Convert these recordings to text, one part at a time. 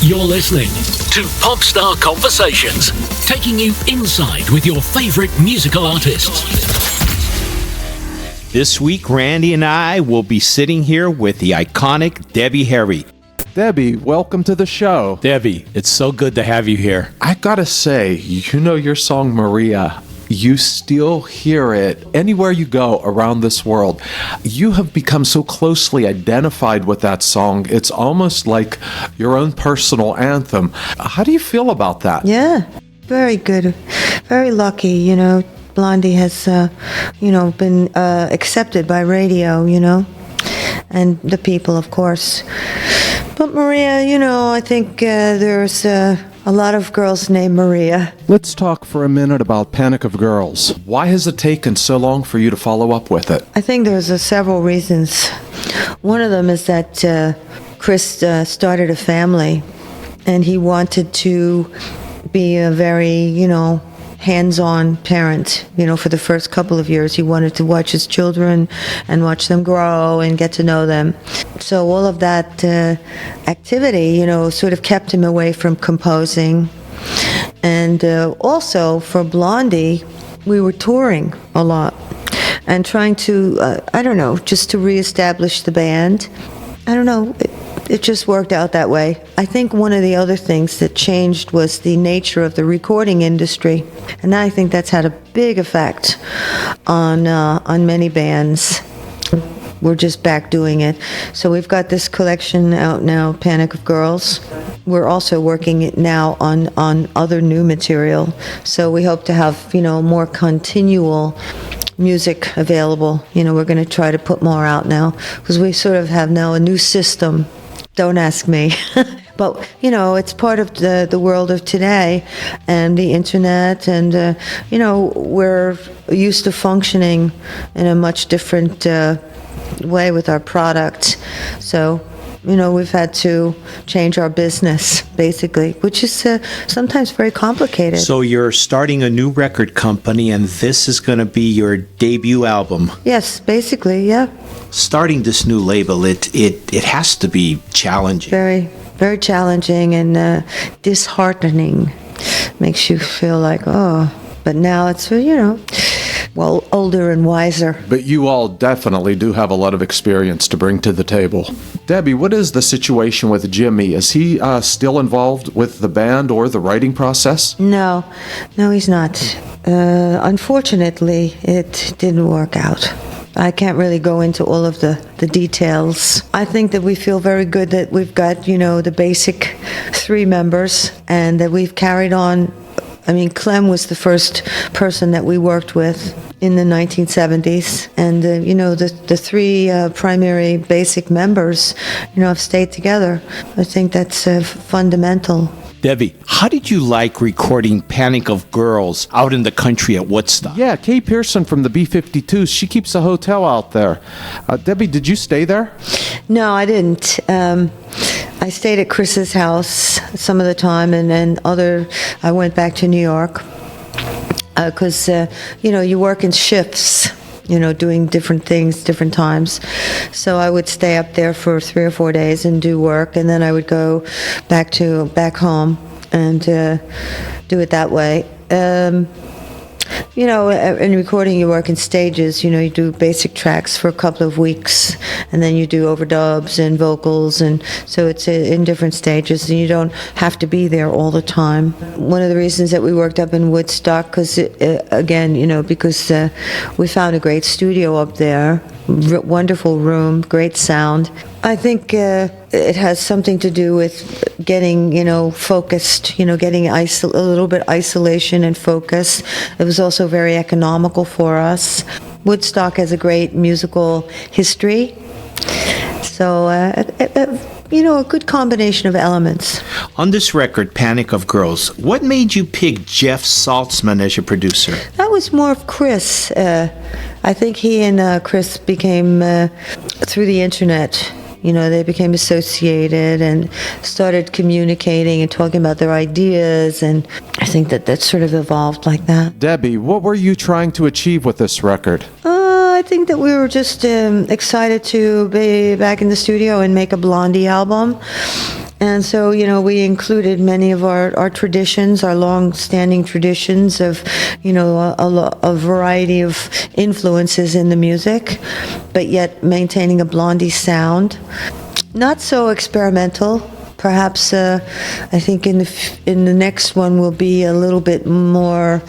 You're listening to Popstar Conversations, taking you inside with your favorite musical artists. This week, Randy and I will be sitting here with the iconic Debbie Harry. Debbie, welcome to the show. Debbie, it's so good to have you here. I gotta say, you know your song Maria. You still hear it anywhere you go around this world. You have become so closely identified with that song. It's almost like your own personal anthem. How do you feel about that? Yeah, very good. Very lucky, Blondie has, been accepted by radio, and the people, of course. But Maria, I think there's a lot of girls named Maria. Let's talk for a minute about Panic of Girls. Why has it taken so long for you to follow up with it? I think there's several reasons. One of them is that Chris started a family, and he wanted to be a very, hands-on parent. For the first couple of years, he wanted to watch his children and watch them grow and get to know them. So all of that activity, sort of kept him away from composing. And also for Blondie, we were touring a lot and trying to, just to reestablish the band. I don't know. It just worked out that way. I think one of the other things that changed was the nature of the recording industry, and I think that's had a big effect on many bands. We're just back doing it. So we've got this collection out now, Panic of Girls. We're also working it now on other new material. So we hope to have, more continual music available. We're going to try to put more out now because we sort of have now a new system. Don't ask me. But, it's part of the world of today and the internet, and, we're used to functioning in a much different way with our product. So, we've had to change our business, basically, which is sometimes very complicated. So you're starting a new record company, and this is going to be your debut album. Yes, basically, yeah. Starting this new label, it has to be challenging. Very, very challenging and disheartening. Makes you feel like, but now it's, older and wiser. But you all definitely do have a lot of experience to bring to the table. Debbie, what is the situation with Jimmy? Is he still involved with the band or the writing process? No, he's not. Unfortunately, it didn't work out. I can't really go into all of the details. I think that we feel very good that we've got, the basic 3 members, and that we've carried on. I mean, Clem was the first person that we worked with in the 1970s, and the 3 primary basic members, have stayed together. I think that's fundamental. Debbie, how did you like recording Panic of Girls out in the country at Woodstock? Yeah, Kay Pearson from the B-52s, she keeps a hotel out there. Debbie, did you stay there? No, I didn't. I stayed at Chris's house some of the time, and then I went back to New York because, you work in shifts, doing different things, different times. So I would stay up there for 3 or 4 days and do work, and then I would go back home and do it that way. In recording, you work in stages. You do basic tracks for a couple of weeks, and then you do overdubs and vocals, and so it's in different stages, and you don't have to be there all the time. One of the reasons that we worked up in Woodstock, because we found a great studio up there, wonderful room, great sound. I think it has something to do with getting, focused, getting a little bit isolation and focus. It was also very economical for us. Woodstock has a great musical history. So, a good combination of elements. On this record, Panic of Girls, what made you pick Jeff Saltzman as your producer? That was more of Chris. I think he and Chris became, through the internet, they became associated and started communicating and talking about their ideas, and I think that sort of evolved like that. Debbie, what were you trying to achieve with this record? I think that we were just excited to be back in the studio and make a Blondie album. And so, we included many of our traditions, our long-standing traditions of, a variety of influences in the music, but yet maintaining a Blondie sound. Not so experimental. Perhaps I think in the next one will be a little bit more,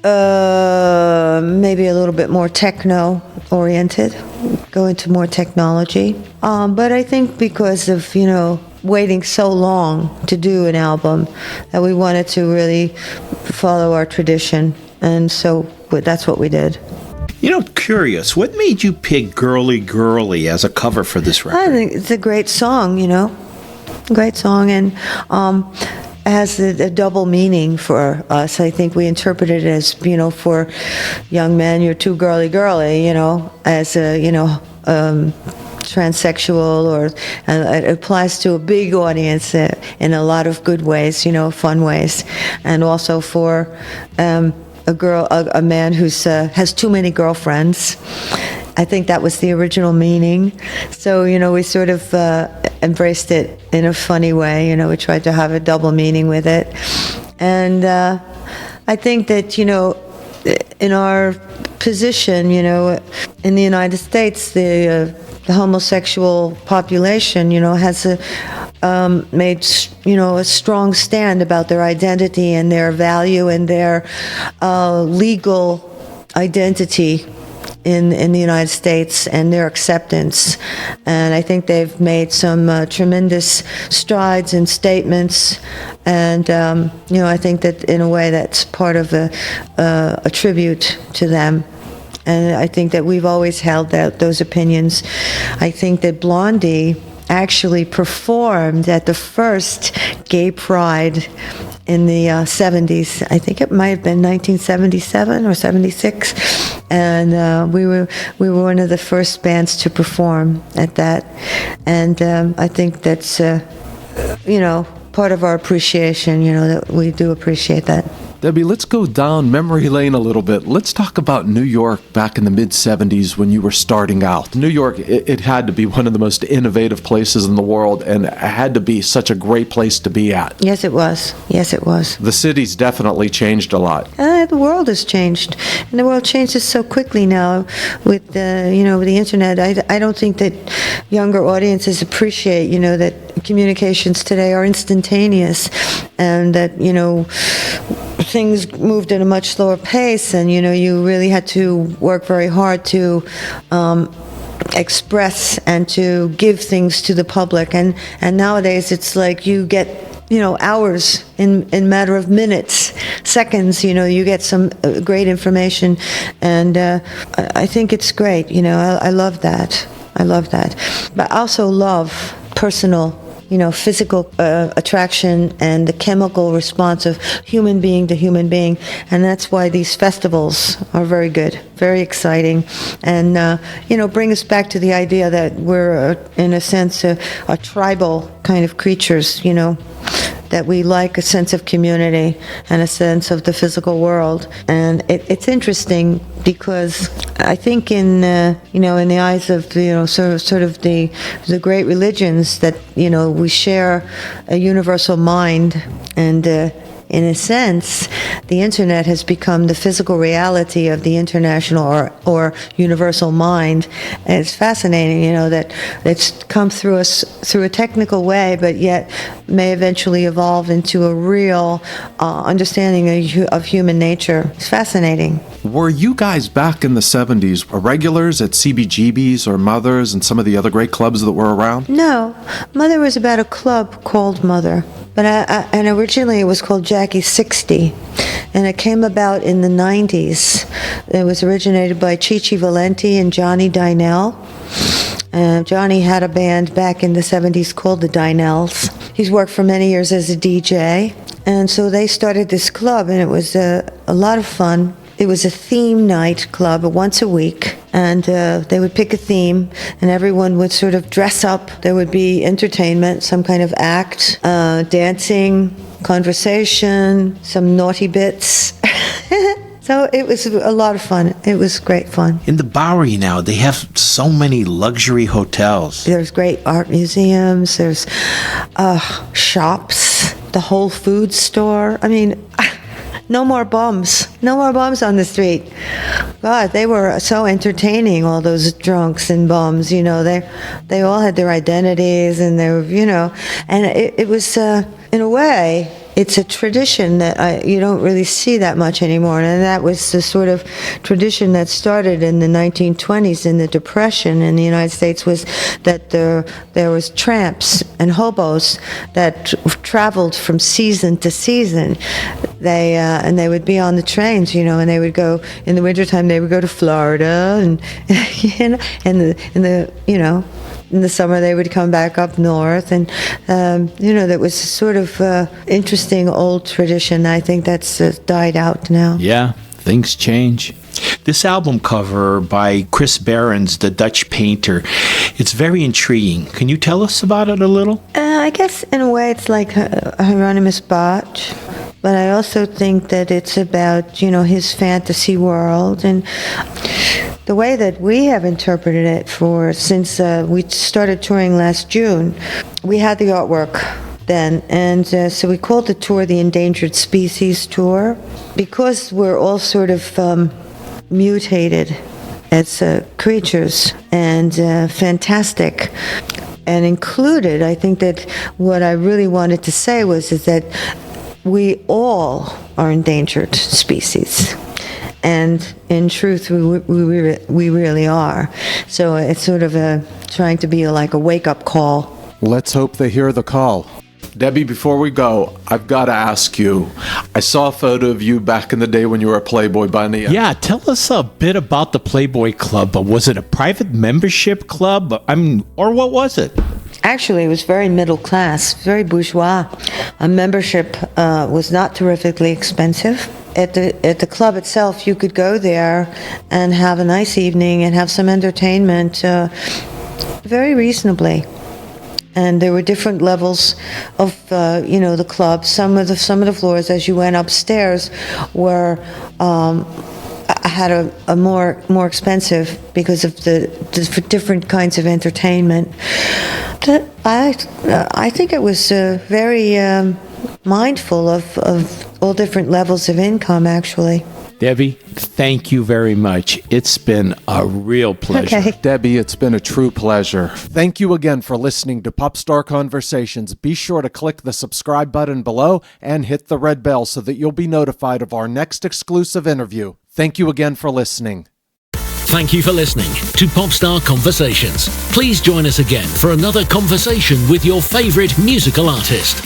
maybe a little bit more techno-oriented, go into more technology. But I think because of, waiting so long to do an album, that we wanted to really follow our tradition. And so that's what we did. Curious, what made you pick Girly Girly as a cover for this record? I think it's a great song, Great song, and has a double meaning for us. I think we interpret it as, for young men, you're too girly, as a, transsexual, or it applies to a big audience in a lot of good ways, fun ways, and also for a man who's has too many girlfriends. I think that was the original meaning. So, we sort of embraced it in a funny way. We tried to have a double meaning with it. And I think that, in our position, in the United States, the homosexual population, has made, a strong stand about their identity and their value and their legal identity in the United States and their acceptance. And I think they've made some tremendous strides and statements. And, I think that in a way that's part of a tribute to them. And I think that we've always held those opinions. I think that Blondie actually performed at the first gay pride in the 70s. I think it might have been 1977 or 76. And we were one of the first bands to perform at that. And I think that's, part of our appreciation, that we do appreciate that. Debbie, let's go down memory lane a little bit. Let's talk about New York back in the mid-'70s when you were starting out. New York, it had to be one of the most innovative places in the world, and it had to be such a great place to be at. Yes, it was. Yes, it was. The city's definitely changed a lot. The world has changed, and the world changes so quickly now with with the internet. I don't think that younger audiences appreciate, that communications today are instantaneous, and that, things moved at a much slower pace, and you really had to work very hard to express and to give things to the public, and nowadays it's like you get hours in matter of minutes, seconds. You get some great information, and I think it's great. I love that. But I also love personal, physical attraction and the chemical response of human being to human being. And that's why these festivals are very good, very exciting, and, bring us back to the idea that we're, in a sense, a tribal kind of creatures, that we like a sense of community and a sense of the physical world. And it's interesting because I think in the eyes of sort of the great religions that we share a universal mind, and in a sense, the internet has become the physical reality of the international or universal mind. And it's fascinating, that it's come through us through a technical way, but yet may eventually evolve into a real understanding of human nature. It's fascinating. Were you guys back in the 70s regulars at CBGB's or Mother's and some of the other great clubs that were around? No. Mother was about a club called Mother. But and originally it was called Jackie's 60, and it came about in the 90s. It was originated by Chichi Valenti and Johnny Dynell. Johnny had a band back in the 70s called the Dynells. He's worked for many years as a DJ, and so they started this club, and it was a lot of fun. It was a theme night club once a week, and they would pick a theme, and everyone would sort of dress up. There would be entertainment, some kind of act, dancing, conversation, some naughty bits. So it was a lot of fun. It was great fun. In the Bowery now, they have so many luxury hotels. There's great art museums. There's shops. The Whole Foods store. I mean, no more bums. No more bums on the street. God, they were so entertaining, all those drunks and bums, you know. They all had their identities, and they were, you know. And it was, in a way, it's a tradition that you don't really see that much anymore. And that was the sort of tradition that started in the 1920s in the Depression in the United States, was that there was tramps and hobos that traveled from season to season. And they would be on the trains, you know, and they would go, in the wintertime, they would go to Florida, and, you know, in the summer they would come back up north, and you know, that was sort of interesting old tradition. I think that's died out now. Yeah, things change. This album cover by Chris Behrens, the Dutch painter, it's very intriguing. Can you tell us about it a little? I guess in a way it's like Hieronymus Bosch, but I also think that it's about, you know, his fantasy world, and the way that we have interpreted it since we started touring last June. We had the artwork then, and so we called the tour the Endangered Species Tour, because we're all sort of mutated as creatures, and fantastic. And included, I think that what I really wanted to say is that we all are endangered species. And in truth, we really are. So it's sort of trying to be like a wake-up call. Let's hope they hear the call. Debbie, before we go, I've got to ask you. I saw a photo of you back in the day when you were a Playboy Bunny. Yeah, tell us a bit about the Playboy Club. Was it a private membership club? Or what was it? Actually, it was very middle class, very bourgeois. A membership was not terrifically expensive. At the club itself, you could go there and have a nice evening and have some entertainment very reasonably. And there were different levels of, the club. Some of the floors, as you went upstairs, were had a more expensive because of the different kinds of entertainment. But I think it was very mindful of all different levels of income, actually. Debbie, thank you very much. It's been a real pleasure. Okay. Debbie, it's been a true pleasure. Thank you again for listening to Pop Star Conversations. Be sure to click the subscribe button below and hit the red bell so that you'll be notified of our next exclusive interview. Thank you again for listening. Thank you for listening to Popstar Conversations. Please join us again for another conversation with your favorite musical artist.